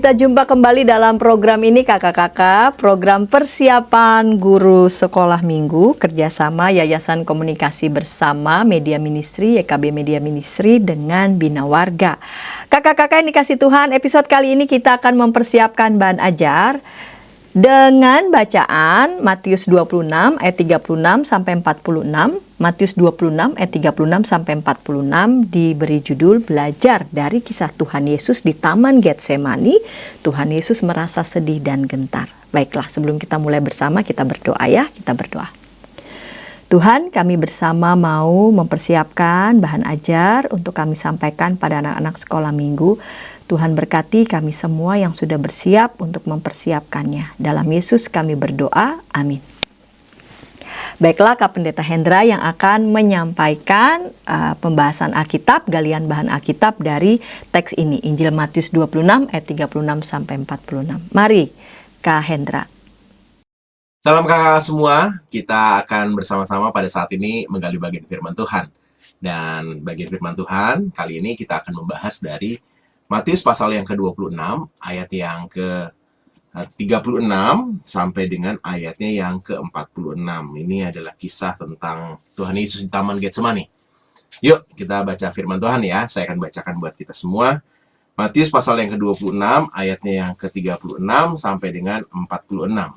kita jumpa kembali dalam program ini kakak-kakak, program persiapan guru sekolah minggu kerjasama Yayasan Komunikasi Bersama Media Ministry, YKB Media Ministry dengan Bina Warga. Kakak-kakak yang dikasih Tuhan, episode kali ini kita akan mempersiapkan bahan ajar dengan bacaan Matius 26 ayat 36 sampai 46. Matius 26 ayat 36 sampai 46 diberi judul belajar dari kisah Tuhan Yesus di Taman Getsemani. Tuhan Yesus merasa sedih dan gentar. Baiklah, sebelum kita mulai bersama kita berdoa ya, kita berdoa. Tuhan, kami bersama mau mempersiapkan bahan ajar untuk kami sampaikan pada anak-anak sekolah minggu. Tuhan berkati kami semua yang sudah bersiap untuk mempersiapkannya. Dalam Yesus kami berdoa, amin. Baiklah, Kak Pendeta Hendra yang akan menyampaikan pembahasan Alkitab, galian bahan Alkitab dari teks ini, Injil Matius 26 ayat 36 sampai 46. Mari, Kak Hendra. Salam kakak semua, kita akan bersama-sama pada saat ini menggali bagian firman Tuhan. Dan bagian firman Tuhan kali ini kita akan membahas dari Matius pasal yang ke-26, ayat yang ke-36 sampai dengan ayatnya yang ke-46. Ini adalah kisah tentang Tuhan Yesus di Taman Getsemani. Yuk kita baca firman Tuhan ya, saya akan bacakan buat kita semua. Matius pasal yang ke-26, ayatnya yang ke-36 sampai dengan 46.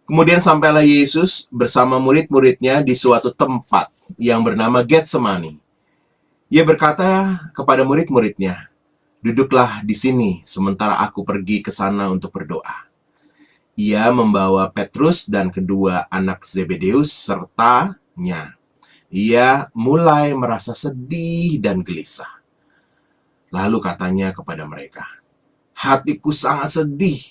Kemudian sampailah Yesus bersama murid-muridnya di suatu tempat yang bernama Getsemani. Ia berkata kepada murid-muridnya, "Duduklah di sini sementara aku pergi ke sana untuk berdoa." Ia membawa Petrus dan kedua anak Zebedeus sertanya. Ia mulai merasa sedih dan gelisah. Lalu katanya kepada mereka, "Hatiku sangat sedih,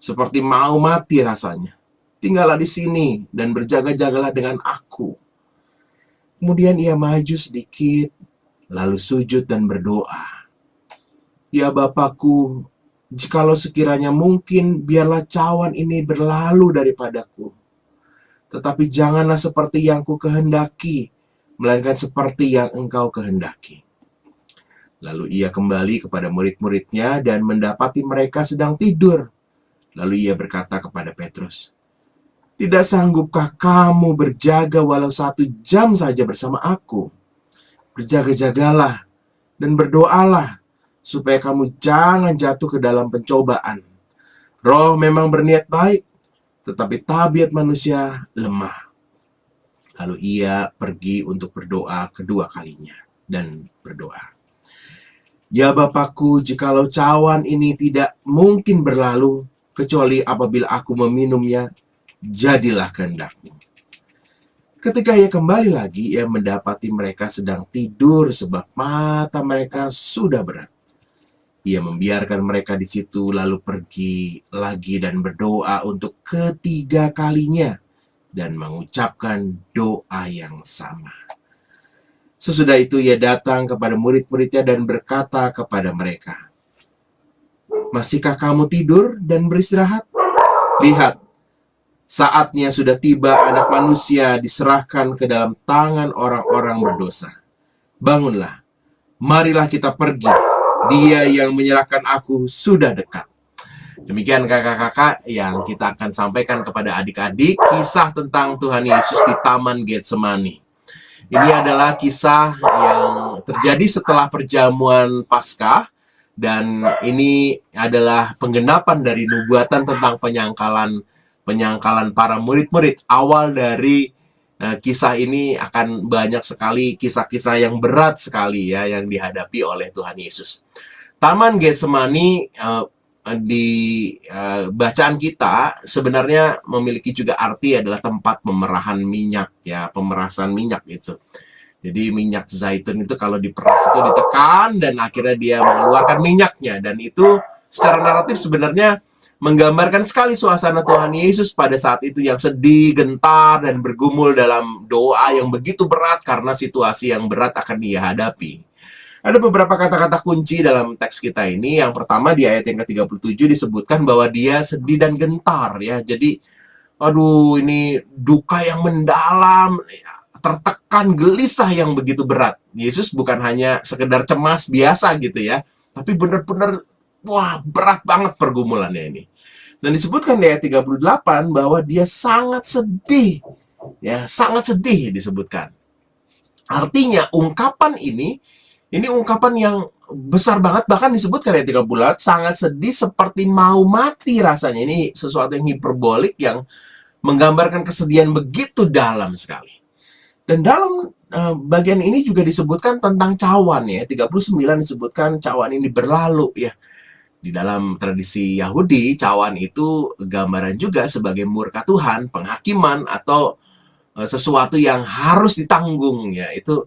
seperti mau mati rasanya. Tinggallah di sini dan berjaga-jagalah dengan aku." Kemudian ia maju sedikit, lalu sujud dan berdoa, "Ya Bapakku, jikalau sekiranya mungkin, biarlah cawan ini berlalu daripadaku. Tetapi janganlah seperti yang ku kehendaki, melainkan seperti yang Engkau kehendaki." Lalu ia kembali kepada murid-muridnya dan mendapati mereka sedang tidur. Lalu ia berkata kepada Petrus, "Tidak sanggupkah kamu berjaga walau 1 jam saja bersama aku? Berjaga-jagalah dan berdoalah, supaya kamu jangan jatuh ke dalam pencobaan. Roh memang berniat baik, tetapi tabiat manusia lemah." Lalu ia pergi untuk berdoa kedua kalinya dan berdoa, "Ya Bapakku, jikalau cawan ini tidak mungkin berlalu, kecuali apabila aku meminumnya, jadilah kehendak-Mu." Ketika ia kembali lagi, ia mendapati mereka sedang tidur sebab mata mereka sudah berat. Ia membiarkan mereka di situ, lalu pergi lagi dan berdoa untuk ketiga kalinya dan mengucapkan doa yang sama. Sesudah itu ia datang kepada murid-muridnya dan berkata kepada mereka, "Masihkah kamu tidur dan beristirahat? Lihat, saatnya sudah tiba Anak Manusia diserahkan ke dalam tangan orang-orang berdosa. Bangunlah, marilah kita pergi. Dia yang menyerahkan aku sudah dekat." Demikian kakak-kakak yang kita akan sampaikan kepada adik-adik, kisah tentang Tuhan Yesus di Taman Getsemani. Ini adalah kisah yang terjadi setelah perjamuan Paskah, dan ini adalah penggenapan dari nubuatan tentang penyangkalan para murid-murid. Awal dari kisah ini akan banyak sekali kisah-kisah yang berat sekali ya yang dihadapi oleh Tuhan Yesus. Taman Getsemani di bacaan kita sebenarnya memiliki juga arti adalah tempat pemerahan minyak ya, pemerasan minyak itu. Jadi minyak zaitun itu kalau diperas itu ditekan dan akhirnya dia mengeluarkan minyaknya, dan itu secara naratif sebenarnya menggambarkan sekali suasana Tuhan Yesus pada saat itu yang sedih, gentar, dan bergumul dalam doa yang begitu berat karena situasi yang berat akan dia hadapi. Ada beberapa kata-kata kunci dalam teks kita ini. Yang pertama di ayat yang ke-37 disebutkan bahwa dia sedih dan gentar ya. Jadi, aduh ini duka yang mendalam, tertekan, gelisah yang begitu berat. Yesus bukan hanya sekedar cemas biasa gitu ya, tapi benar-benar wah, berat banget pergumulannya ini. Dan disebutkan di ayat 38 bahwa dia sangat sedih. Ya, sangat sedih disebutkan. Artinya ungkapan ini ungkapan yang besar banget, bahkan disebutkan ayat 38 sangat sedih seperti mau mati rasanya. Ini sesuatu yang hiperbolik yang menggambarkan kesedihan begitu dalam sekali. Dan dalam bagian ini juga disebutkan tentang cawan ya. 39 disebutkan cawan ini berlalu ya. Di dalam tradisi Yahudi, cawan itu gambaran juga sebagai murka Tuhan, penghakiman, atau sesuatu yang harus ditanggung ya. Itu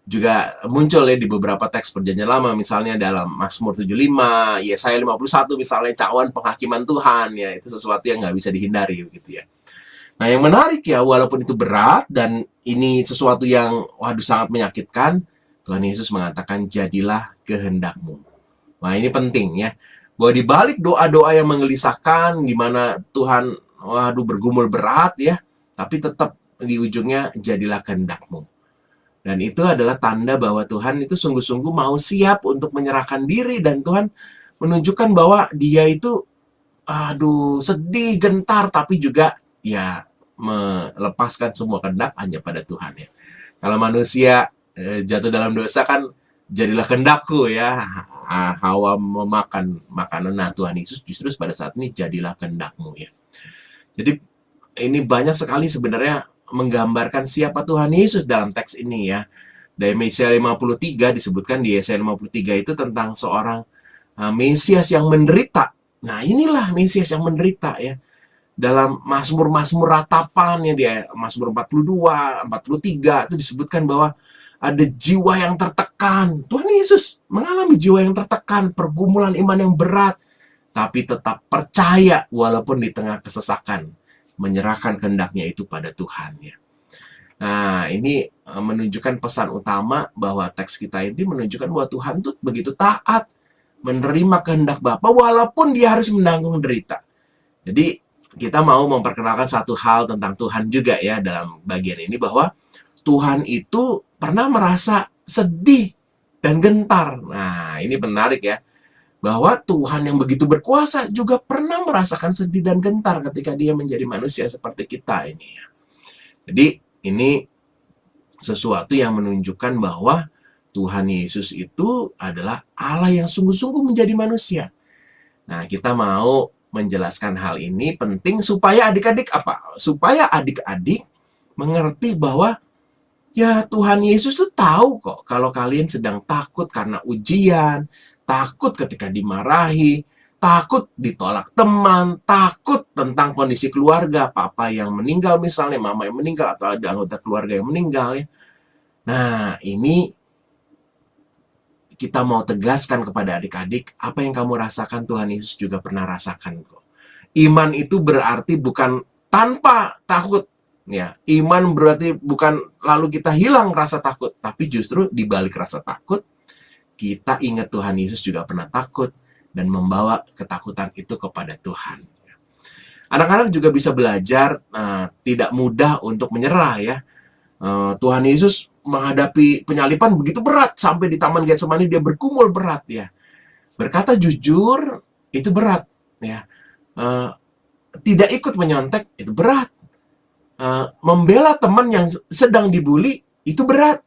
juga muncul ya di beberapa teks perjanjian lama, misalnya dalam Mazmur 75, Yesaya 51 misalnya, cawan penghakiman Tuhan ya. Itu sesuatu yang nggak bisa dihindari begitu ya. Nah, yang menarik ya, walaupun itu berat dan ini sesuatu yang waduh sangat menyakitkan, Tuhan Yesus mengatakan jadilah kehendakmu. Nah, ini penting ya, bahwa di balik doa-doa yang menggelisahkan, di mana Tuhan waduh bergumul berat ya, tapi tetap di ujungnya jadilah kehendakmu. Dan itu adalah tanda bahwa Tuhan itu sungguh-sungguh mau siap untuk menyerahkan diri, dan Tuhan menunjukkan bahwa dia itu aduh sedih, gentar, tapi juga ya melepaskan semua kehendak hanya pada Tuhan ya. Kalau manusia jatuh dalam dosa kan jadilah kehendakku ya. Hawa memakan makanan, nah Tuhan Yesus justru pada saat ini jadilah kehendakmu ya. Jadi ini banyak sekali sebenarnya menggambarkan siapa Tuhan Yesus dalam teks ini ya. Dari Yesaya 53 disebutkan, di Yesaya 53 itu tentang seorang Mesias yang menderita. Nah, inilah Mesias yang menderita ya. Dalam Mazmur-Mazmur ratapan ya, di Mazmur 42, 43 itu disebutkan bahwa ada jiwa yang tertekan. Tuhan Yesus mengalami jiwa yang tertekan, pergumulan iman yang berat, tapi tetap percaya walaupun di tengah kesesakan, menyerahkan kehendaknya itu pada Tuhan ya. Nah, ini menunjukkan pesan utama bahwa teks kita ini menunjukkan bahwa Tuhan tuh begitu taat menerima kehendak Bapa walaupun dia harus menanggung derita. Jadi kita mau memperkenalkan satu hal tentang Tuhan juga ya dalam bagian ini, bahwa Tuhan itu pernah merasa sedih dan gentar. Nah, ini menarik ya, bahwa Tuhan yang begitu berkuasa juga pernah merasakan sedih dan gentar ketika dia menjadi manusia seperti kita ini ya. Jadi ini sesuatu yang menunjukkan bahwa Tuhan Yesus itu adalah Allah yang sungguh-sungguh menjadi manusia. Nah, kita mau menjelaskan hal ini penting supaya adik-adik apa? Supaya adik-adik mengerti bahwa ya Tuhan Yesus tuh tahu kok kalau kalian sedang takut karena ujian, takut ketika dimarahi, takut ditolak teman, takut tentang kondisi keluarga, papa yang meninggal misalnya, mama yang meninggal, atau ada anggota keluarga yang meninggal ya. Nah, ini kita mau tegaskan kepada adik-adik, apa yang kamu rasakan Tuhan Yesus juga pernah rasakan kok. Iman itu berarti bukan tanpa takut ya. Iman berarti bukan lalu kita hilang rasa takut, tapi justru di balik rasa takut kita ingat Tuhan Yesus juga pernah takut dan membawa ketakutan itu kepada Tuhan. Anak-anak juga bisa belajar tidak mudah untuk menyerah ya. Tuhan Yesus menghadapi penyalipan begitu berat, sampai di Taman Getsemani dia bergumul berat ya. Berkata jujur itu berat ya. Tidak ikut menyontek itu berat. Membela teman yang sedang dibully itu berat.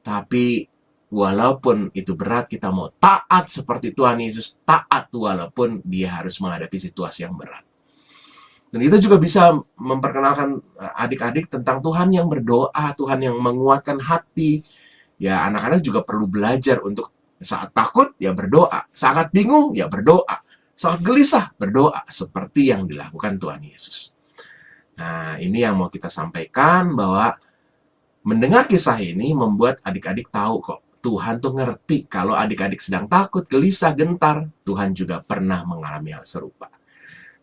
Tapi walaupun itu berat, kita mau taat seperti Tuhan Yesus, taat walaupun dia harus menghadapi situasi yang berat. Dan kita juga bisa memperkenalkan adik-adik tentang Tuhan yang berdoa, Tuhan yang menguatkan hati. Ya, anak-anak juga perlu belajar untuk saat takut, ya berdoa. Saat bingung, ya berdoa. Saat gelisah, berdoa. Seperti yang dilakukan Tuhan Yesus. Nah, ini yang mau kita sampaikan, bahwa mendengar kisah ini membuat adik-adik tahu kok, Tuhan tuh ngerti kalau adik-adik sedang takut, gelisah, gentar. Tuhan juga pernah mengalami hal serupa.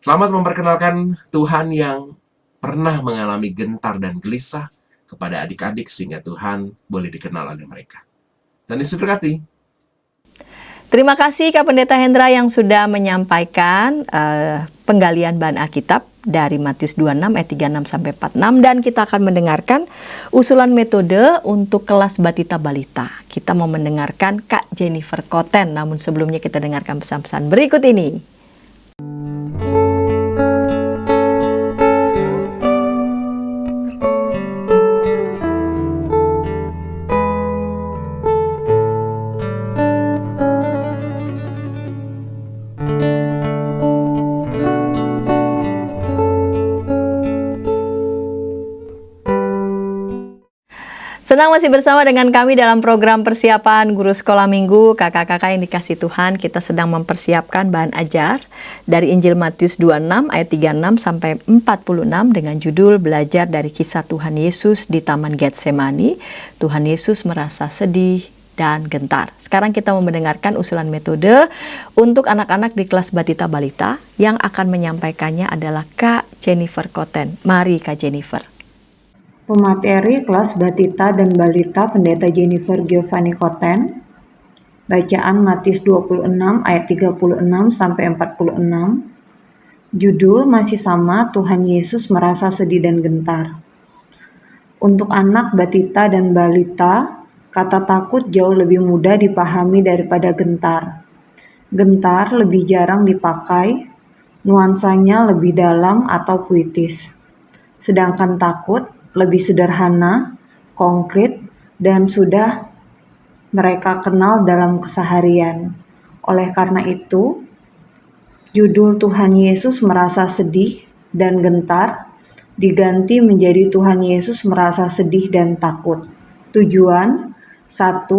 Selamat memperkenalkan Tuhan yang pernah mengalami gentar dan gelisah kepada adik-adik, sehingga Tuhan boleh dikenal oleh mereka. Dan diberkati. Terima kasih Kak Pendeta Hendra yang sudah menyampaikan penggalian bahan Alkitab dari Matius 26 ayat 36 sampai 46, dan kita akan mendengarkan usulan metode untuk kelas batita balita. Kita mau mendengarkan Kak Jennifer Koten, namun sebelumnya kita dengarkan pesan-pesan berikut ini. Senang masih bersama dengan kami dalam program persiapan guru sekolah minggu. Kakak-kakak yang dikasih Tuhan, kita sedang mempersiapkan bahan ajar dari Injil Matius 26 ayat 36 sampai 46 dengan judul Belajar dari Kisah Tuhan Yesus di Taman Getsemani. Tuhan Yesus merasa sedih dan gentar. Sekarang kita mau mendengarkan usulan metode untuk anak-anak di kelas batita balita. Yang akan menyampaikannya adalah Kak Jennifer Koten. Mari Kak Jennifer. Pemateri kelas batita dan balita Pendeta Jennifer Giovanni Koten. Bacaan Matius 26 ayat 36 sampai 46. Judul masih sama, Tuhan Yesus merasa sedih dan gentar. Untuk anak batita dan balita, kata takut jauh lebih mudah dipahami daripada gentar. Gentar lebih jarang dipakai, nuansanya lebih dalam atau puitis. Sedangkan takut lebih sederhana, konkret, dan sudah mereka kenal dalam keseharian. Oleh karena itu, judul Tuhan Yesus merasa sedih dan gentar diganti menjadi Tuhan Yesus merasa sedih dan takut. Tujuan: 1.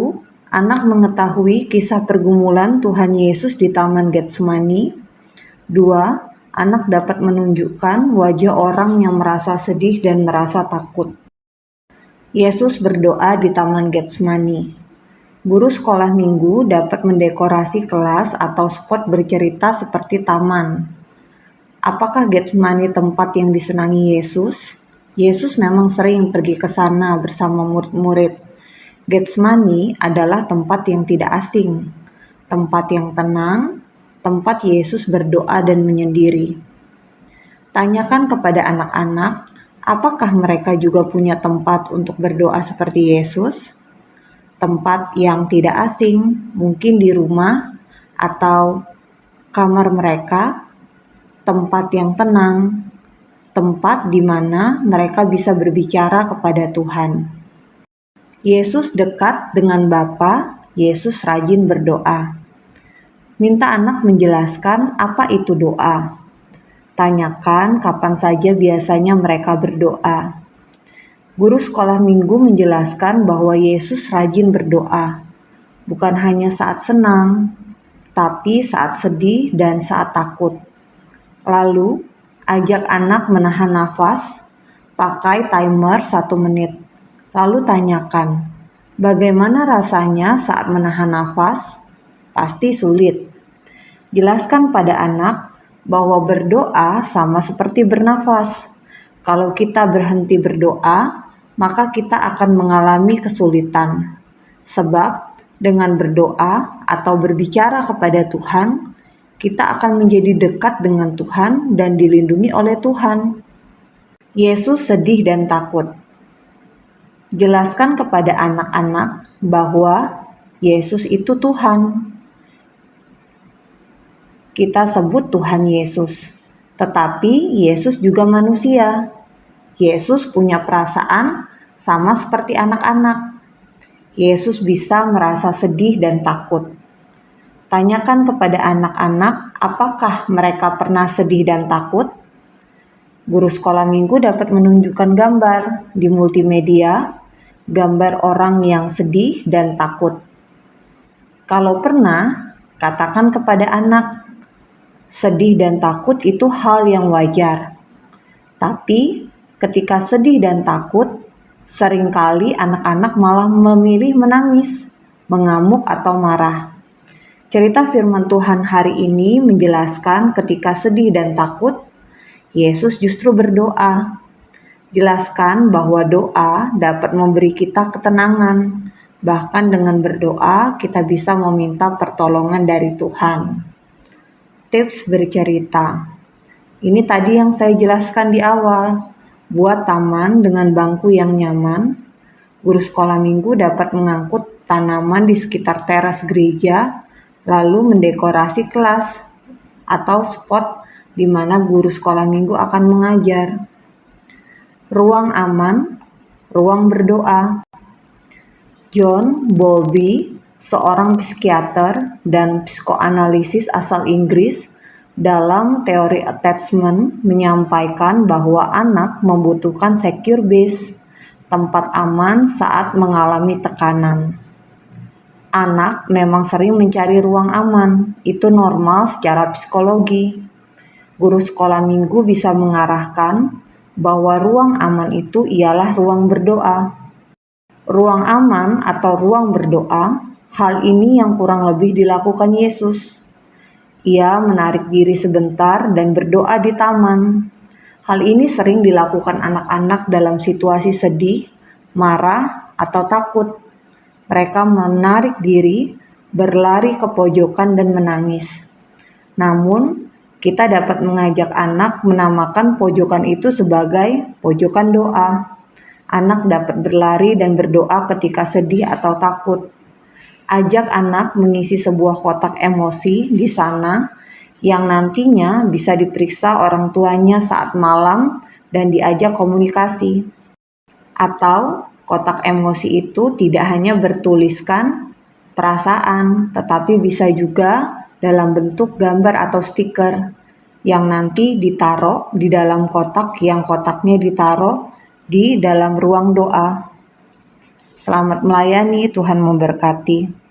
Anak mengetahui kisah pergumulan Tuhan Yesus di Taman Getsemani. 2. Anak dapat menunjukkan wajah orang yang merasa sedih dan merasa takut. Yesus berdoa di Taman Getsemani. Guru sekolah minggu dapat mendekorasi kelas atau spot bercerita seperti taman. Apakah Getsemani tempat yang disenangi Yesus? Yesus memang sering pergi ke sana bersama murid-murid. Getsemani adalah tempat yang tidak asing, tempat yang tenang, tempat Yesus berdoa dan menyendiri. Tanyakan kepada anak-anak, apakah mereka juga punya tempat untuk berdoa seperti Yesus? Tempat yang tidak asing, mungkin di rumah atau kamar mereka, tempat yang tenang, tempat di mana mereka bisa berbicara kepada Tuhan. Yesus dekat dengan Bapa, Yesus rajin berdoa. Minta anak menjelaskan apa itu doa. Tanyakan kapan saja biasanya mereka berdoa. Guru sekolah minggu menjelaskan bahwa Yesus rajin berdoa, bukan hanya saat senang, tapi saat sedih dan saat takut. Lalu, ajak anak menahan nafas, pakai timer 1 menit. Lalu tanyakan, bagaimana rasanya saat menahan nafas? Pasti sulit. Jelaskan pada anak bahwa berdoa sama seperti bernafas. Kalau kita berhenti berdoa, maka kita akan mengalami kesulitan. Sebab dengan berdoa atau berbicara kepada Tuhan, kita akan menjadi dekat dengan Tuhan dan dilindungi oleh Tuhan. Yesus sedih dan takut. Jelaskan kepada anak-anak bahwa Yesus itu Tuhan. Kita sebut Tuhan Yesus, tetapi Yesus juga manusia. Yesus punya perasaan sama seperti anak-anak. Yesus bisa merasa sedih dan takut. Tanyakan kepada anak-anak, apakah mereka pernah sedih dan takut? Guru sekolah minggu dapat menunjukkan gambar di multimedia, gambar orang yang sedih dan takut. Kalau pernah, katakan kepada anak, sedih dan takut itu hal yang wajar. Tapi ketika sedih dan takut, seringkali anak-anak malah memilih menangis, mengamuk atau marah. Cerita firman Tuhan hari ini menjelaskan ketika sedih dan takut, Yesus justru berdoa. Jelaskan bahwa doa dapat memberi kita ketenangan. Bahkan dengan berdoa, kita bisa meminta pertolongan dari Tuhan. Tips bercerita. Ini tadi yang saya jelaskan di awal. Buat taman dengan bangku yang nyaman. Guru sekolah minggu dapat mengangkut tanaman di sekitar teras gereja, lalu mendekorasi kelas atau spot di mana guru sekolah minggu akan mengajar. Ruang aman, ruang berdoa. John Bowlby, seorang psikiater dan psikoanalisis asal Inggris, dalam teori attachment menyampaikan bahwa anak membutuhkan secure base, tempat aman saat mengalami tekanan. Anak memang sering mencari ruang aman, itu normal secara psikologi. Guru sekolah minggu bisa mengarahkan bahwa ruang aman itu ialah ruang berdoa. Ruang aman atau ruang berdoa, hal ini yang kurang lebih dilakukan Yesus. Ia menarik diri sebentar dan berdoa di taman. Hal ini sering dilakukan anak-anak dalam situasi sedih, marah, atau takut. Mereka menarik diri, berlari ke pojokan dan menangis. Namun, kita dapat mengajak anak menamakan pojokan itu sebagai pojokan doa. Anak dapat berlari dan berdoa ketika sedih atau takut. Ajak anak mengisi sebuah kotak emosi di sana yang nantinya bisa diperiksa orang tuanya saat malam dan diajak komunikasi. Atau kotak emosi itu tidak hanya bertuliskan perasaan, tetapi bisa juga dalam bentuk gambar atau stiker yang nanti ditaruh di dalam kotak yang kotaknya ditaruh di dalam ruang doa. Selamat melayani, Tuhan memberkati.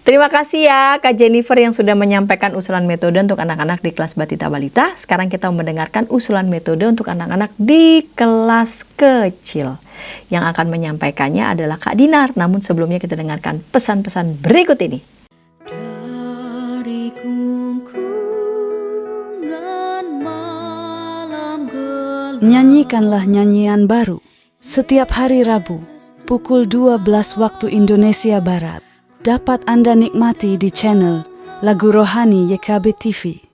Terima kasih ya Kak Jennifer yang sudah menyampaikan usulan metode untuk anak-anak di kelas Batita Balita. Sekarang kita mendengarkan usulan metode untuk anak-anak di kelas kecil. Yang akan menyampaikannya adalah Kak Dinar. Namun sebelumnya kita dengarkan pesan-pesan berikut ini. Dari kungkungan malam gelap, nyanyikanlah nyanyian baru setiap hari Rabu pukul 12 waktu Indonesia Barat. Dapat Anda nikmati di channel Lagu Rohani YKB TV.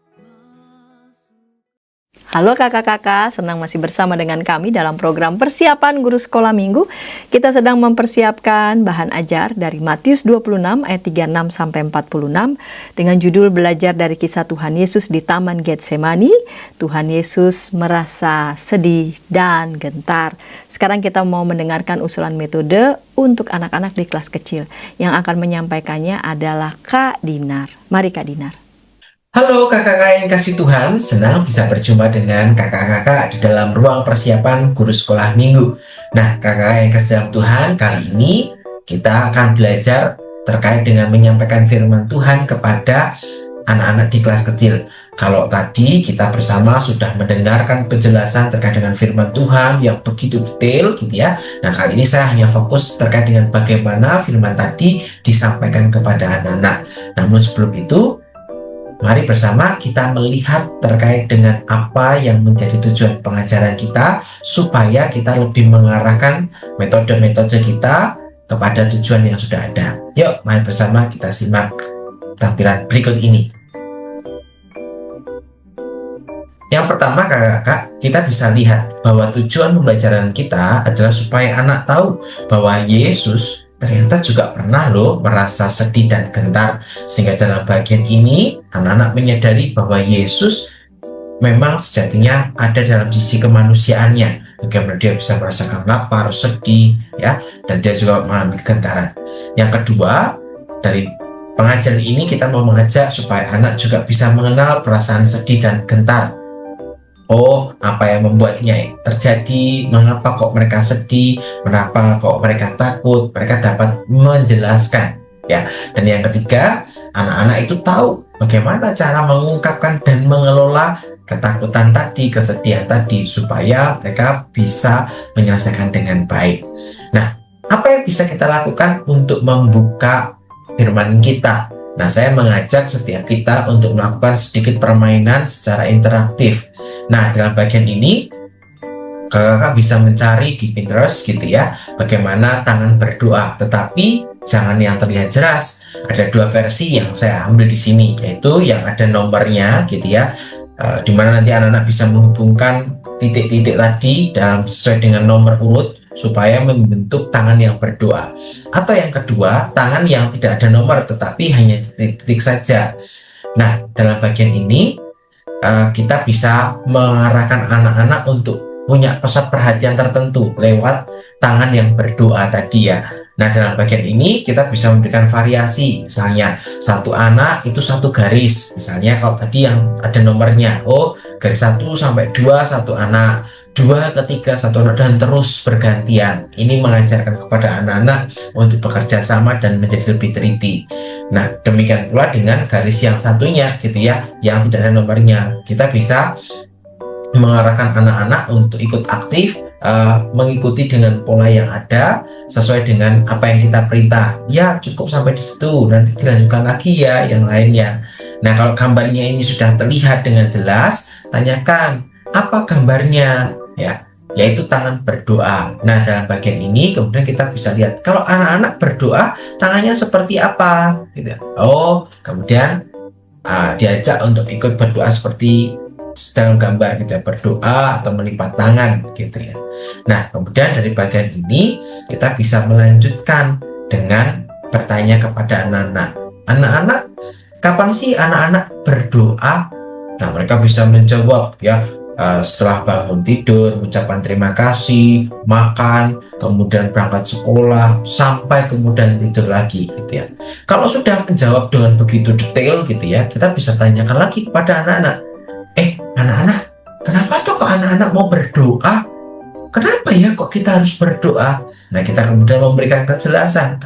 Halo kakak-kakak, senang masih bersama dengan kami dalam program persiapan guru sekolah minggu. Kita sedang mempersiapkan bahan ajar dari Matius 26 ayat 36 sampai 46 dengan judul belajar dari kisah Tuhan Yesus di Taman Getsemani. Tuhan Yesus merasa sedih dan gentar. Sekarang kita mau mendengarkan usulan metode untuk anak-anak di kelas kecil. Yang akan menyampaikannya adalah Kak Dinar. Mari Kak Dinar. Halo kakak-kakak yang kasih Tuhan, senang bisa berjumpa dengan kakak-kakak di dalam ruang persiapan guru sekolah minggu. Nah kakak-kakak yang kasih dalam Tuhan, kali ini kita akan belajar terkait dengan menyampaikan firman Tuhan kepada anak-anak di kelas kecil. Kalau tadi kita bersama sudah mendengarkan penjelasan terkait dengan firman Tuhan yang begitu detail gitu ya. Nah kali ini saya hanya fokus terkait dengan bagaimana firman tadi disampaikan kepada anak-anak. Namun sebelum itu, mari bersama kita melihat terkait dengan apa yang menjadi tujuan pengajaran kita supaya kita lebih mengarahkan metode-metode kita kepada tujuan yang sudah ada. Yuk, mari bersama kita simak tampilan berikut ini. Yang pertama kakak-kakak, kita bisa lihat bahwa tujuan pembelajaran kita adalah supaya anak tahu bahwa Yesus ternyata juga pernah loh merasa sedih dan gentar. Sehingga dalam bagian ini anak-anak menyadari bahwa Yesus memang sejatinya ada dalam sisi kemanusiaannya. Bagaimana dia bisa merasakan lapar, sedih, ya, dan dia juga mengalami kegentaran. Yang kedua, dari pengajaran ini kita mau mengajak supaya anak juga bisa mengenal perasaan sedih dan gentar. Oh, apa yang membuatnya terjadi, mengapa kok mereka sedih, mengapa kok mereka takut, mereka dapat menjelaskan, ya. Dan yang ketiga, anak-anak itu tahu bagaimana cara mengungkapkan dan mengelola ketakutan tadi, kesedihan tadi, supaya mereka bisa menyelesaikan dengan baik. Nah, apa yang bisa kita lakukan untuk membuka firman kita? Nah, saya mengajak setiap kita untuk melakukan sedikit permainan secara interaktif. Nah, dalam bagian ini, kakak bisa mencari di Pinterest gitu ya, bagaimana tangan berdoa. Tetapi jangan yang terlihat jelas. Ada dua versi yang saya ambil di sini, yaitu yang ada nomornya gitu ya. di mana nanti anak-anak bisa menghubungkan titik-titik tadi dalam sesuai dengan nomor urut supaya membentuk tangan yang berdoa. Atau yang kedua, tangan yang tidak ada nomor tetapi hanya titik-titik saja. Nah, dalam bagian ini kita bisa mengarahkan anak-anak untuk punya pusat perhatian tertentu lewat tangan yang berdoa tadi ya. Nah, dalam bagian ini kita bisa memberikan variasi. Misalnya, satu anak itu satu garis. Misalnya kalau tadi yang ada nomornya, garis 1 sampai 2 satu anak, 2 ke 3 satu anak, dan terus bergantian. Ini mengajarkan kepada anak-anak untuk bekerja sama dan menjadi lebih teliti. Nah, demikian pula dengan garis yang satunya gitu ya, yang tidak ada nomornya. Kita bisa mengarahkan anak-anak untuk ikut aktif, mengikuti dengan pola yang ada sesuai dengan apa yang kita perintah. Ya, cukup sampai di situ, nanti dilanjutkan lagi ya yang lainnya. Nah, kalau gambarnya ini sudah terlihat dengan jelas, tanyakan apa gambarnya ya, yaitu tangan berdoa. Nah, dalam bagian ini kemudian kita bisa lihat kalau anak-anak berdoa tangannya seperti apa gitu. Kemudian diajak untuk ikut berdoa seperti dalam gambar kita berdoa atau melipat tangan gitu ya. Nah, kemudian dari bagian ini kita bisa melanjutkan dengan bertanya kepada anak-anak. Anak-anak, kapan sih anak-anak berdoa? Nah, mereka bisa menjawab ya, setelah bangun tidur, ucapan terima kasih, makan, kemudian berangkat sekolah, sampai kemudian tidur lagi gitu ya. Kalau sudah menjawab dengan begitu detail gitu ya, kita bisa tanyakan lagi kepada anak-anak, anak-anak, kenapa kok anak-anak mau berdoa? Kenapa ya kok kita harus berdoa? Nah, kita kemudian memberikan kejelasan.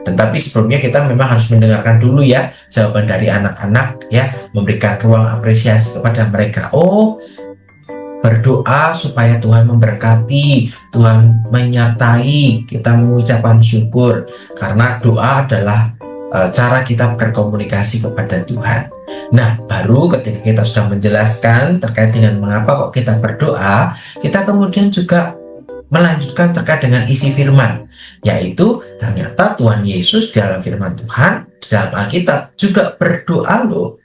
Tetapi sebelumnya kita memang harus mendengarkan dulu ya jawaban dari anak-anak ya, memberikan ruang apresiasi kepada mereka. Berdoa supaya Tuhan memberkati, Tuhan menyertai, kita mengucapkan syukur karena doa adalah cara kita berkomunikasi kepada Tuhan. Nah, baru ketika kita sudah menjelaskan terkait dengan mengapa kok kita berdoa, kita kemudian juga melanjutkan terkait dengan isi firman, yaitu ternyata Tuhan Yesus dalam firman Tuhan di dalam Alkitab juga berdoa loh.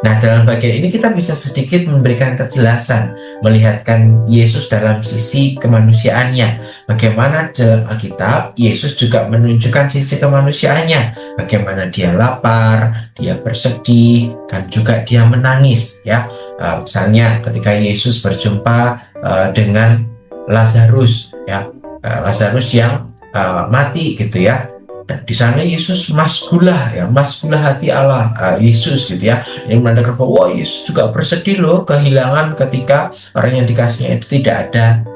Nah, dalam bagian ini kita bisa sedikit memberikan kejelasan, melihatkan Yesus dalam sisi kemanusiaannya. Bagaimana dalam Alkitab, Yesus juga menunjukkan sisi kemanusiaannya. Bagaimana dia lapar, dia bersedih, dan juga dia menangis. Ya, misalnya ketika Yesus berjumpa dengan Lazarus, ya, Lazarus yang mati gitu ya. Dan di sana Yesus maskulah hati Allah Yesus gitu ya. Ini menandakan bahwa Yesus juga bersedih loh kehilangan ketika orang yang dikasihnya itu tidak ada.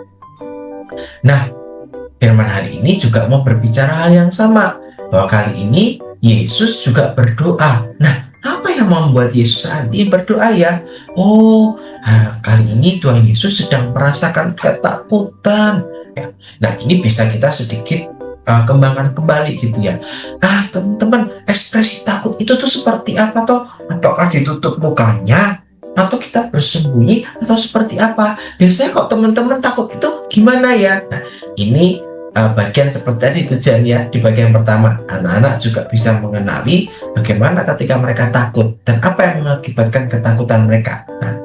Nah, firman hari ini juga mau berbicara hal yang sama, bahwa kali ini Yesus juga berdoa. Nah, apa yang membuat Yesus saat ini berdoa ya? Kali ini Tuhan Yesus sedang merasakan ketakutan ya. Nah, ini bisa kita sedikit kembangkan kembali gitu ya. Teman-teman, ekspresi takut itu tuh seperti apa toh? Ataukah ditutup mukanya? Atau kita bersembunyi? Atau seperti apa? Biasanya kok teman-teman takut itu gimana ya? Nah, ini bagian seperti tadi tujuannya di bagian pertama. Anak-anak juga bisa mengenali bagaimana ketika mereka takut dan apa yang mengakibatkan ketakutan mereka. Nah,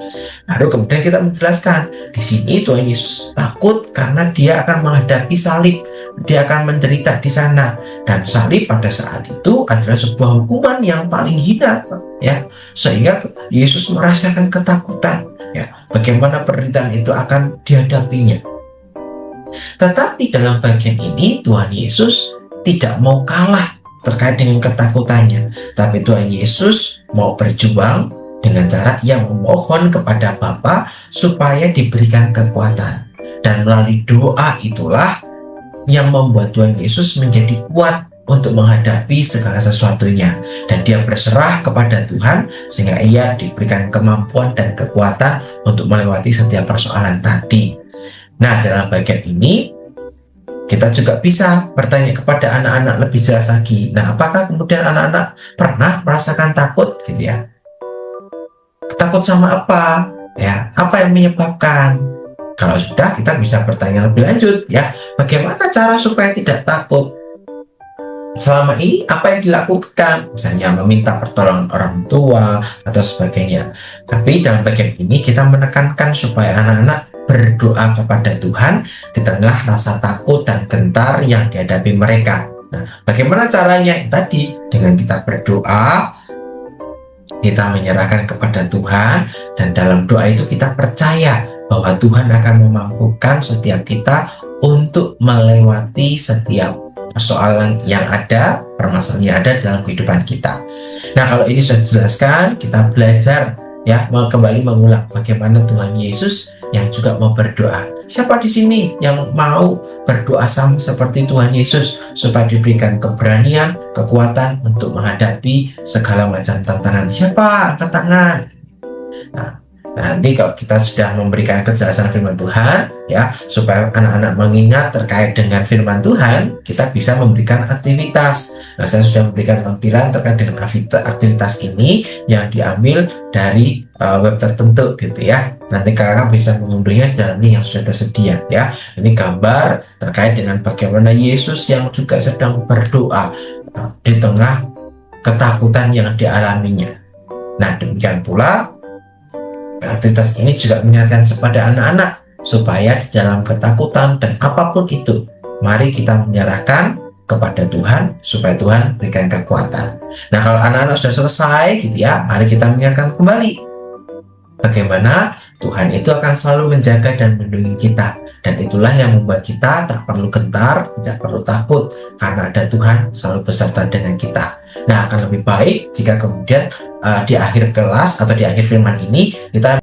baru kemudian kita menjelaskan di sini Tuhan Yesus takut karena dia akan menghadapi salib, dia akan menderita di sana, dan salib pada saat itu adalah sebuah hukuman yang paling hina ya, sehingga Yesus merasakan ketakutan ya, bagaimana penderitaan itu akan dihadapinya. Tetapi dalam bagian ini Tuhan Yesus tidak mau kalah terkait dengan ketakutannya, tapi Tuhan Yesus mau berjuang dengan cara yang memohon kepada Bapa supaya diberikan kekuatan, dan melalui doa itulah yang membuat Tuhan Yesus menjadi kuat untuk menghadapi segala sesuatunya, dan dia berserah kepada Tuhan sehingga ia diberikan kemampuan dan kekuatan untuk melewati setiap persoalan tadi. Nah, dalam bagian ini kita juga bisa bertanya kepada anak-anak lebih jelas lagi. Nah, apakah kemudian anak-anak pernah merasakan takut gitu ya? Takut sama apa? Ya, apa yang menyebabkan? Kalau sudah, kita bisa bertanya lebih lanjut ya. Bagaimana cara supaya tidak takut? selama ini apa yang dilakukan, misalnya meminta pertolongan orang tua atau sebagainya. Tapi dalam bagian ini kita menekankan supaya anak-anak berdoa kepada Tuhan di tengah rasa takut dan gentar yang dihadapi mereka. Nah, bagaimana caranya? Tadi dengan kita berdoa, kita menyerahkan kepada Tuhan, dan dalam doa itu kita percaya bahwa Tuhan akan memampukan setiap kita untuk melewati setiap persoalan yang ada, permasalahan yang ada dalam kehidupan kita. Nah, kalau ini sudah dijelaskan, kita belajar ya, kembali mengulang bagaimana Tuhan Yesus yang juga mau berdoa. Siapa di sini yang mau berdoa sama seperti Tuhan Yesus supaya diberikan keberanian, kekuatan untuk menghadapi segala macam tantangan? Siapa? Angkat tangan. Nah, nanti kalau kita sudah memberikan kejelasan firman Tuhan ya, supaya anak-anak mengingat terkait dengan firman Tuhan, kita bisa memberikan aktivitas. Nah, saya sudah memberikan lampiran terkait dengan aktivitas ini yang diambil dari web tertentu gitu ya. Nanti kakak bisa mengunduhnya dalam link yang sudah tersedia ya. Ini gambar terkait dengan bagaimana Yesus yang juga sedang berdoa di tengah ketakutan yang dialaminya. Nah, demikian pula aktivitas ini juga mengingatkan kepada anak-anak supaya di dalam ketakutan dan apapun itu, mari kita menyerahkan kepada Tuhan supaya Tuhan berikan kekuatan. Nah, kalau anak-anak sudah selesai gitu ya, mari kita mengingatkan kembali bagaimana Tuhan itu akan selalu menjaga dan melindungi kita, dan itulah yang membuat kita tak perlu gentar, tidak perlu takut, karena ada Tuhan selalu beserta dengan kita. Nah, akan lebih baik jika kemudian di akhir kelas atau di akhir firman ini kita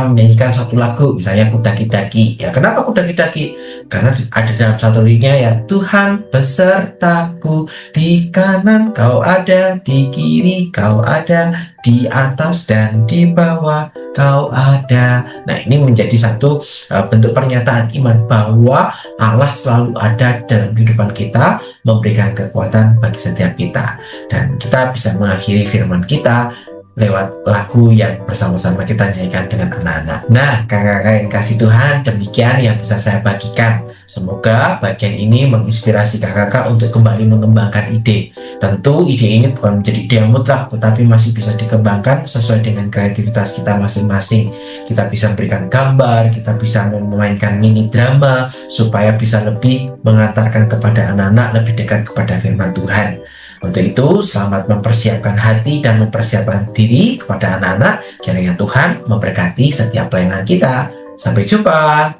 menyanyikan satu lagu, misalnya Ku Daki-Daki. Ya, kenapa Ku Daki-Daki? Karena ada dalam satu liriknya ya, Tuhan besertaku, di kanan kau ada, di kiri kau ada, di atas dan di bawah kau ada. Nah, ini menjadi satu bentuk pernyataan iman bahwa Allah selalu ada dalam kehidupan kita, memberikan kekuatan bagi setiap kita. Dan kita bisa mengakhiri firman kita lewat lagu yang bersama-sama kita nyanyikan dengan anak-anak. Nah, kakak-kakak yang kasih Tuhan, demikian yang bisa saya bagikan. Semoga bagian ini menginspirasi kakak-kakak untuk kembali mengembangkan ide. Tentu ide ini bukan menjadi ide yang mutlak, tetapi masih bisa dikembangkan sesuai dengan kreativitas kita masing-masing. Kita bisa memberikan gambar, kita bisa memainkan mini drama, supaya bisa lebih mengantarkan kepada anak-anak lebih dekat kepada firman Tuhan. Untuk itu, selamat mempersiapkan hati dan mempersiapkan diri kepada anak-anak. Kiranya Tuhan memberkati setiap pelayanan kita. Sampai jumpa.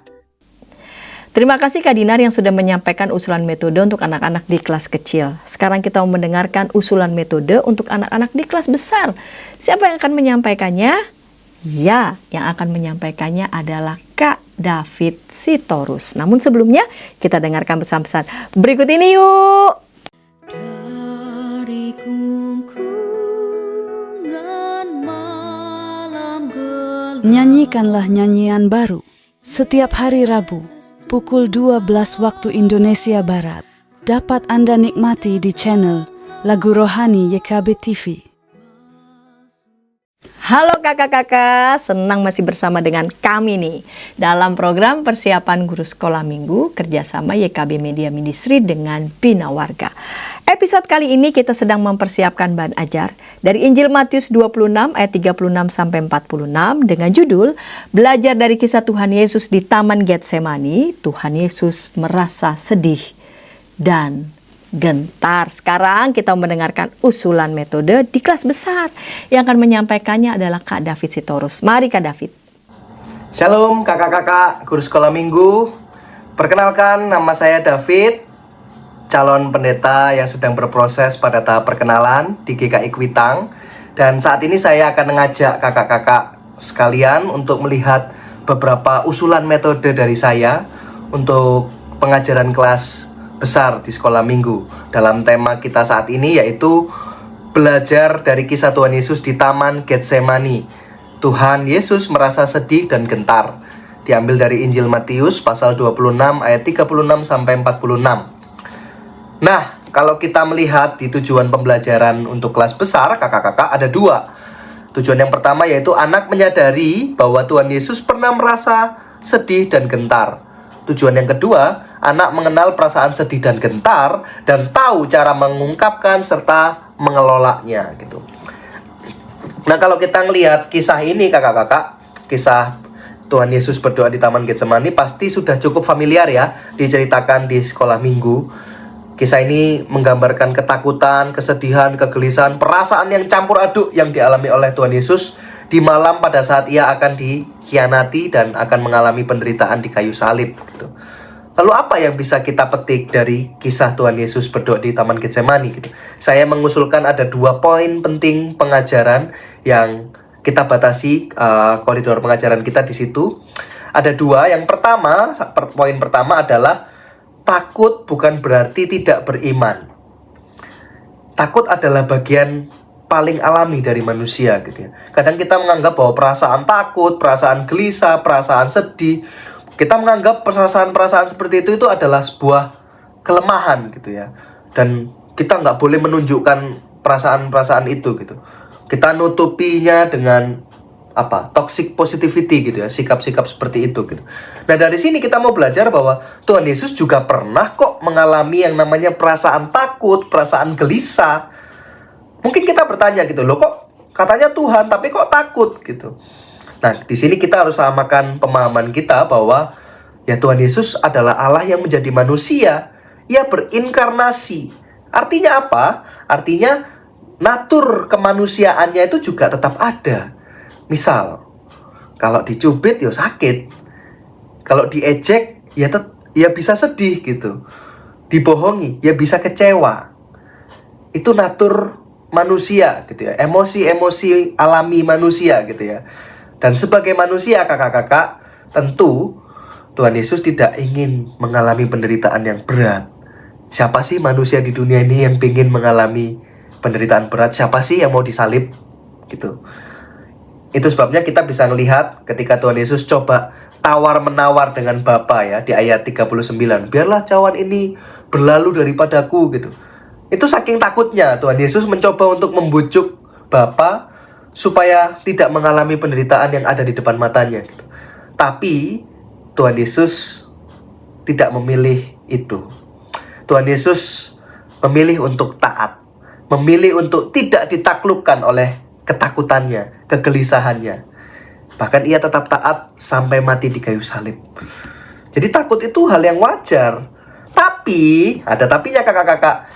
Terima kasih Kak Dinar yang sudah menyampaikan usulan metode untuk anak-anak di kelas kecil. Sekarang kita mau mendengarkan usulan metode untuk anak-anak di kelas besar. Siapa yang akan menyampaikannya? Ya, yang akan menyampaikannya adalah Kak David Sitorus. Namun sebelumnya, kita dengarkan pesan-pesan berikut ini yuk. Nyanyikanlah nyanyian baru setiap hari Rabu pukul 12 waktu Indonesia Barat. Dapat Anda nikmati di channel Lagu Rohani YKB TV. Halo kakak-kakak, senang masih bersama dengan kami nih dalam program persiapan guru sekolah minggu kerjasama YKB Media Ministry dengan Bina Warga. Episode kali ini kita sedang mempersiapkan bahan ajar dari Injil Matius 26 ayat 36 sampai 46 dengan judul Belajar dari kisah Tuhan Yesus di Taman Getsemani. Tuhan Yesus merasa sedih dan gentar. Sekarang kita mendengarkan usulan metode di kelas besar. Yang akan menyampaikannya adalah Kak David Sitorus. Mari Kak David. Shalom kakak-kakak guru sekolah minggu. Perkenalkan, nama saya David, calon pendeta yang sedang berproses pada tahap perkenalan di GKI Kuitang. Dan saat ini saya akan mengajak kakak-kakak sekalian untuk melihat beberapa usulan metode dari saya untuk pengajaran kelas besar di sekolah minggu dalam tema kita saat ini, yaitu belajar dari kisah Tuhan Yesus di Taman Getsemani. Tuhan Yesus merasa sedih dan gentar. Diambil dari Injil Matius pasal 26 ayat 36 sampai 46. Nah, kalau kita melihat di tujuan pembelajaran untuk kelas besar, kakak-kakak ada dua. Tujuan yang pertama yaitu anak menyadari bahwa Tuhan Yesus pernah merasa sedih dan gentar. Tujuan yang kedua, anak mengenal perasaan sedih dan gentar dan tahu cara mengungkapkan serta mengelolanya gitu. Nah, kalau kita ngelihat kisah ini kakak-kakak, kisah Tuhan Yesus berdoa di Taman Getsemani pasti sudah cukup familiar ya, diceritakan di sekolah minggu. Kisah ini menggambarkan ketakutan, kesedihan, kegelisahan, perasaan yang campur aduk yang dialami oleh Tuhan Yesus di malam pada saat ia akan dikhianati dan akan mengalami penderitaan di kayu salib gitu. Lalu apa yang bisa kita petik dari kisah Tuhan Yesus berdoa di Taman Getsemani gitu? Saya mengusulkan ada 2 poin penting pengajaran yang kita batasi koridor pengajaran kita di situ. Ada 2. Yang pertama, poin pertama adalah takut bukan berarti tidak beriman. Takut adalah bagian paling alami dari manusia gitu ya. Kadang kita menganggap bahwa perasaan takut, perasaan gelisah, perasaan sedih, kita menganggap perasaan-perasaan seperti itu adalah sebuah kelemahan gitu ya. Dan kita nggak boleh menunjukkan perasaan-perasaan itu gitu. Kita nutupinya dengan toxic positivity gitu ya, sikap-sikap seperti itu gitu. Nah, dari sini kita mau belajar bahwa Tuhan Yesus juga pernah kok mengalami yang namanya perasaan takut, perasaan gelisah. Mungkin kita bertanya gitu, loh kok katanya Tuhan tapi kok takut gitu. Nah, di sini kita harus samakan pemahaman kita bahwa ya Tuhan Yesus adalah Allah yang menjadi manusia. Ia berinkarnasi. Artinya apa? Artinya natur kemanusiaannya itu juga tetap ada. Misal, kalau dicubit ya sakit. Kalau diejek ya bisa sedih gitu. Dibohongi ya bisa kecewa. Itu natur manusia gitu ya. Emosi-emosi alami manusia gitu ya. Dan sebagai manusia kakak-kakak, tentu Tuhan Yesus tidak ingin mengalami penderitaan yang berat. Siapa sih manusia di dunia ini yang ingin mengalami penderitaan berat? Siapa sih yang mau disalib? Gitu. Itu sebabnya kita bisa melihat ketika Tuhan Yesus coba tawar-menawar dengan Bapa ya di ayat 39. Biarlah cawan ini berlalu daripadaku gitu. Itu saking takutnya Tuhan Yesus mencoba untuk membujuk Bapa supaya tidak mengalami penderitaan yang ada di depan matanya gitu. Tapi Tuhan Yesus tidak memilih itu. Tuhan Yesus memilih untuk taat, memilih untuk tidak ditaklukkan oleh ketakutannya, kegelisahannya. Bahkan ia tetap taat sampai mati di kayu salib. Jadi takut itu hal yang wajar. Tapi, ada tapinya kakak-kakak.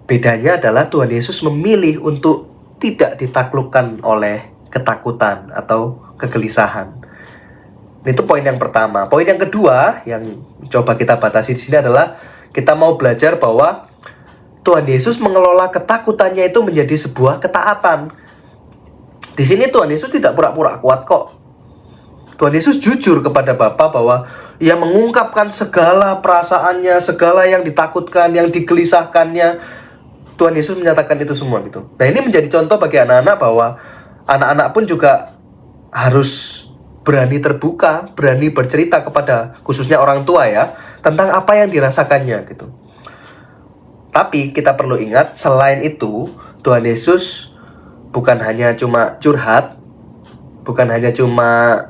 Bedanya adalah Tuhan Yesus memilih untuk tidak ditaklukkan oleh ketakutan atau kegelisahan. Itu poin yang pertama. Poin yang kedua yang coba kita batasi di sini adalah kita mau belajar bahwa Tuhan Yesus mengelola ketakutannya itu menjadi sebuah ketaatan. Di sini Tuhan Yesus tidak pura-pura kuat kok. Tuhan Yesus jujur kepada Bapa bahwa ia mengungkapkan segala perasaannya, segala yang ditakutkan, yang digelisahkannya. Tuhan Yesus menyatakan itu semua gitu. Nah, ini menjadi contoh bagi anak-anak bahwa anak-anak pun juga harus berani terbuka, berani bercerita kepada khususnya orang tua ya, tentang apa yang dirasakannya gitu. Tapi kita perlu ingat, selain itu, Tuhan Yesus bukan hanya cuma curhat, bukan hanya cuma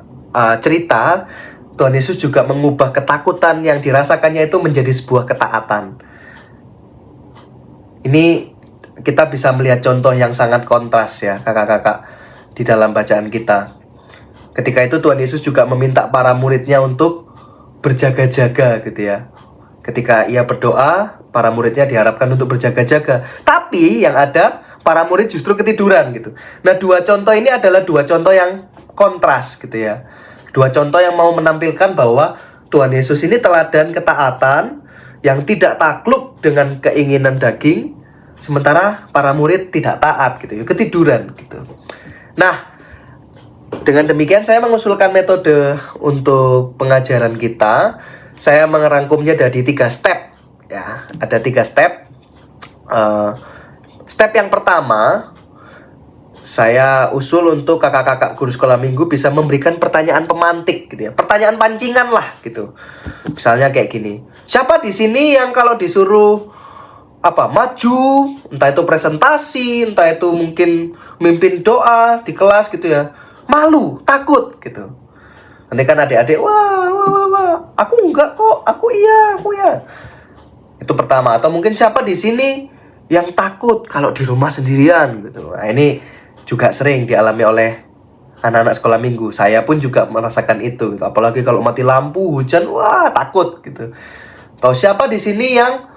cerita. Tuhan Yesus juga mengubah ketakutan yang dirasakannya itu menjadi sebuah ketaatan. Ini kita bisa melihat contoh yang sangat kontras ya kakak-kakak di dalam bacaan kita. Ketika itu Tuhan Yesus juga meminta para muridnya untuk berjaga-jaga gitu ya. Ketika ia berdoa, para muridnya diharapkan untuk berjaga-jaga. Tapi yang ada, para murid justru ketiduran gitu. Nah, 2 contoh ini adalah 2 contoh yang kontras gitu ya. 2 contoh yang mau menampilkan bahwa Tuhan Yesus ini teladan ketaatan yang tidak takluk dengan keinginan daging, sementara para murid tidak taat gitu ya, ketiduran gitu. Nah, dengan demikian saya mengusulkan metode untuk pengajaran kita. Saya merangkumnya dari 3 step ya. Ada 3 step. Step yang pertama, saya usul untuk kakak-kakak guru sekolah minggu bisa memberikan pertanyaan pemantik gitu ya. Pertanyaan pancingan lah gitu. Misalnya kayak gini. Siapa di sini yang kalau disuruh maju, entah itu presentasi, entah itu mungkin mimpin doa di kelas gitu ya, malu, takut gitu. Nanti kan adik-adik, wah, aku enggak kok, aku iya. Itu pertama. Atau mungkin siapa di sini yang takut kalau di rumah sendirian gitu. Nah, ini juga sering dialami oleh anak-anak sekolah minggu. Saya pun juga merasakan itu gitu. Apalagi kalau mati lampu, hujan, wah takut gitu. Atau siapa di sini yang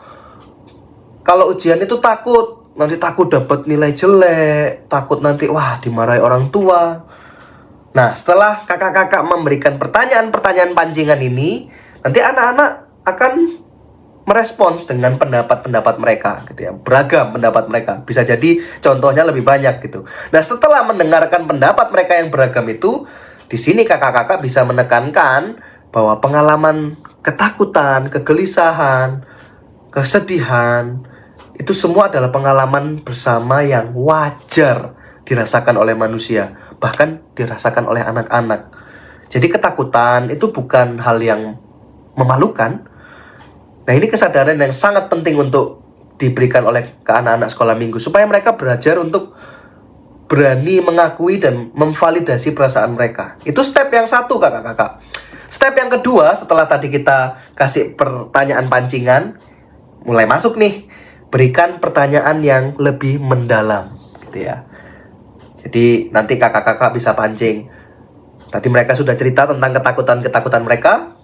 kalau ujian itu takut, nanti takut dapat nilai jelek, takut nanti wah dimarahi orang tua. Nah, setelah kakak-kakak memberikan pertanyaan-pertanyaan pancingan ini, nanti anak-anak akan merespons dengan pendapat-pendapat mereka gitu ya. Beragam pendapat mereka. Bisa jadi contohnya lebih banyak gitu. Nah, setelah mendengarkan pendapat mereka yang beragam itu, di sini kakak-kakak bisa menekankan bahwa pengalaman ketakutan, kegelisahan, kesedihan, itu semua adalah pengalaman bersama yang wajar dirasakan oleh manusia, bahkan dirasakan oleh anak-anak. Jadi ketakutan itu bukan hal yang memalukan. Nah, ini kesadaran yang sangat penting untuk diberikan oleh ke anak-anak sekolah minggu, supaya mereka belajar untuk berani mengakui dan memvalidasi perasaan mereka. Itu step yang satu, kakak-kakak. Step yang kedua, setelah tadi kita kasih pertanyaan pancingan, mulai masuk nih, berikan pertanyaan yang lebih mendalam gitu ya. Jadi nanti kakak-kakak bisa pancing. Tadi mereka sudah cerita tentang ketakutan-ketakutan mereka,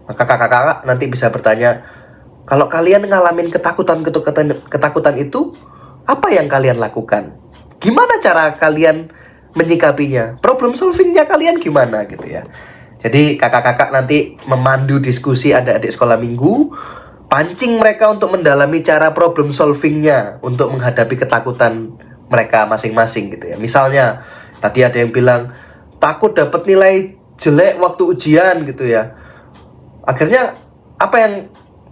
maka kakak-kakak nanti bisa bertanya, kalau kalian ngalamin ketakutan itu, apa yang kalian lakukan? Gimana cara kalian menyikapinya? Problem solvingnya kalian gimana gitu ya. Jadi kakak-kakak nanti memandu diskusi adik-adik sekolah minggu, pancing mereka untuk mendalami cara problem solvingnya untuk menghadapi ketakutan mereka masing-masing gitu ya. Misalnya tadi ada yang bilang takut dapat nilai jelek waktu ujian gitu ya. Akhirnya apa yang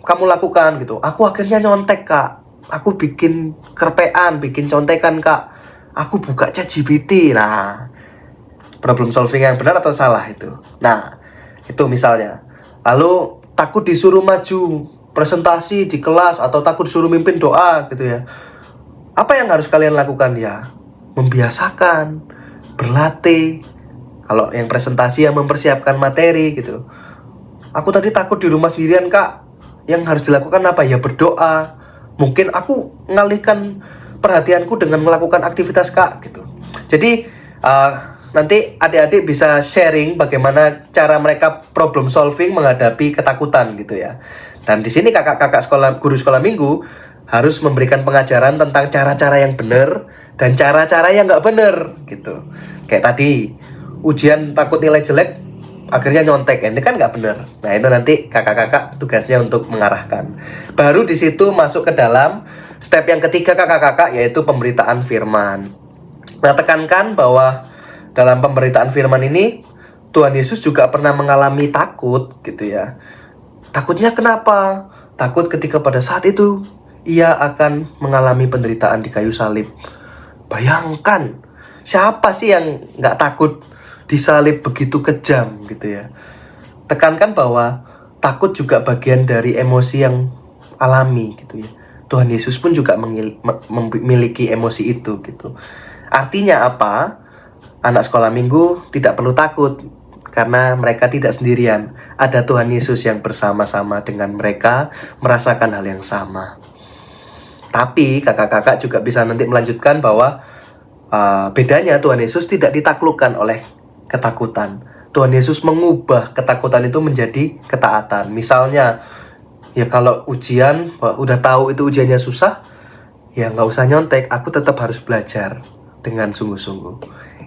kamu lakukan gitu? Aku akhirnya nyontek, Kak. Aku bikin kerpean, bikin contekan, Kak. Aku buka ChatGPT. Nah, problem solving yang benar atau salah itu? Nah, itu misalnya. Lalu takut disuruh maju presentasi di kelas atau takut disuruh mimpin doa gitu ya. Apa yang harus kalian lakukan ya? Membiasakan, berlatih. Kalau yang presentasi yang mempersiapkan materi gitu. Aku tadi takut di rumah sendirian, Kak. Yang harus dilakukan apa? Ya berdoa. Mungkin aku ngalihkan perhatianku dengan melakukan aktivitas, Kak gitu. Jadi nanti adik-adik bisa sharing bagaimana cara mereka problem solving menghadapi ketakutan gitu ya. Dan di sini kakak-kakak guru sekolah minggu harus memberikan pengajaran tentang cara-cara yang benar dan cara-cara yang nggak benar gitu. Kayak tadi ujian takut nilai jelek, akhirnya nyontek, ini kan nggak benar. Nah, itu nanti kakak-kakak tugasnya untuk mengarahkan. Baru di situ masuk ke dalam step yang ketiga kakak-kakak, yaitu pemberitaan firman. Nah, tekankan bahwa dalam pemberitaan firman ini Tuhan Yesus juga pernah mengalami takut gitu ya. Takutnya kenapa? Takut ketika pada saat itu ia akan mengalami penderitaan di kayu salib. Bayangkan, siapa sih yang nggak takut disalib begitu kejam gitu ya. Tekankan bahwa takut juga bagian dari emosi yang alami gitu ya. Tuhan Yesus pun juga memiliki emosi itu gitu. Artinya apa? Anak sekolah minggu tidak perlu takut karena mereka tidak sendirian. Ada Tuhan Yesus yang bersama-sama dengan mereka merasakan hal yang sama. Tapi kakak-kakak juga bisa nanti melanjutkan bahwa bedanya Tuhan Yesus tidak ditaklukkan oleh ketakutan. Tuhan Yesus mengubah ketakutan itu menjadi ketaatan. Misalnya, ya kalau ujian, udah tahu itu ujiannya susah, ya nggak usah nyontek, aku tetap harus belajar dengan sungguh-sungguh.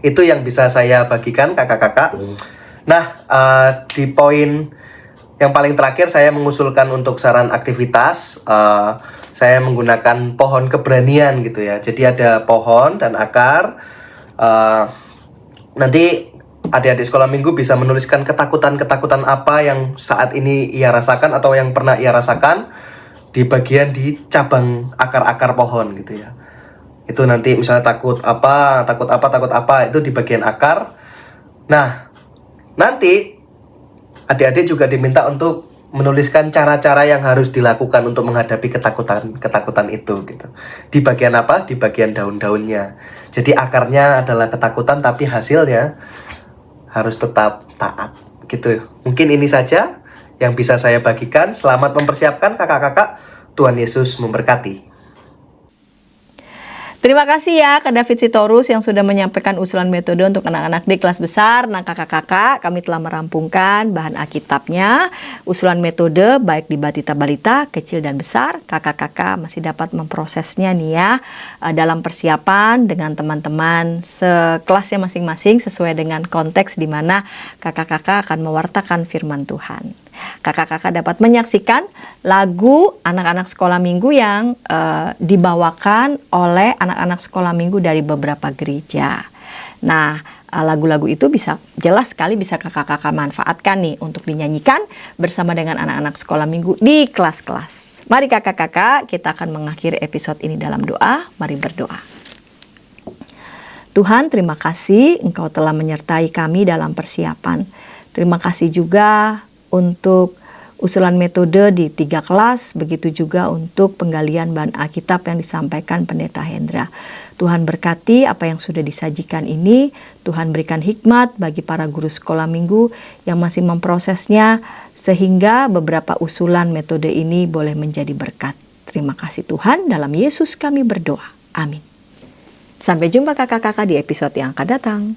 Itu yang bisa saya bagikan kakak-kakak. Nah, di poin yang paling terakhir saya mengusulkan untuk saran aktivitas. Saya menggunakan pohon keberanian gitu ya. Jadi ada pohon dan akar. Nanti adik-adik sekolah minggu bisa menuliskan ketakutan-ketakutan apa yang saat ini ia rasakan atau yang pernah ia rasakan di bagian di cabang akar-akar pohon gitu ya. Itu nanti misalnya takut apa itu di bagian akar. Nah, nanti adik-adik juga diminta untuk menuliskan cara-cara yang harus dilakukan untuk menghadapi ketakutan itu gitu. Di bagian apa? Di bagian daun-daunnya. Jadi akarnya adalah ketakutan tapi hasilnya harus tetap taat Gitu. Mungkin ini saja yang bisa saya bagikan. Selamat mempersiapkan kakak-kakak. Tuhan Yesus memberkati. Terima kasih ya Kak David Sitorus yang sudah menyampaikan usulan metode untuk anak-anak di kelas besar. Nah kakak-kakak, kami telah merampungkan bahan Alkitabnya, usulan metode baik di batita balita, kecil dan besar. Kakak-kakak masih dapat memprosesnya nih ya dalam persiapan dengan teman-teman sekelasnya masing-masing sesuai dengan konteks di mana kakak-kakak akan mewartakan firman Tuhan. Kakak-kakak dapat menyaksikan lagu anak-anak sekolah minggu yang dibawakan oleh anak-anak sekolah minggu dari beberapa gereja. Nah, lagu-lagu itu bisa jelas sekali bisa kakak-kakak manfaatkan nih untuk dinyanyikan bersama dengan anak-anak sekolah minggu di kelas-kelas. Mari kakak-kakak, kita akan mengakhiri episode ini dalam doa. Mari berdoa. Tuhan, terima kasih Engkau telah menyertai kami dalam persiapan. Terima kasih juga untuk usulan metode di 3 kelas, begitu juga untuk penggalian bahan Alkitab yang disampaikan Pendeta Hendra. Tuhan berkati apa yang sudah disajikan ini, Tuhan berikan hikmat bagi para guru sekolah minggu yang masih memprosesnya, sehingga beberapa usulan metode ini boleh menjadi berkat. Terima kasih Tuhan, dalam Yesus kami berdoa. Amin. Sampai jumpa kakak-kakak di episode yang akan datang.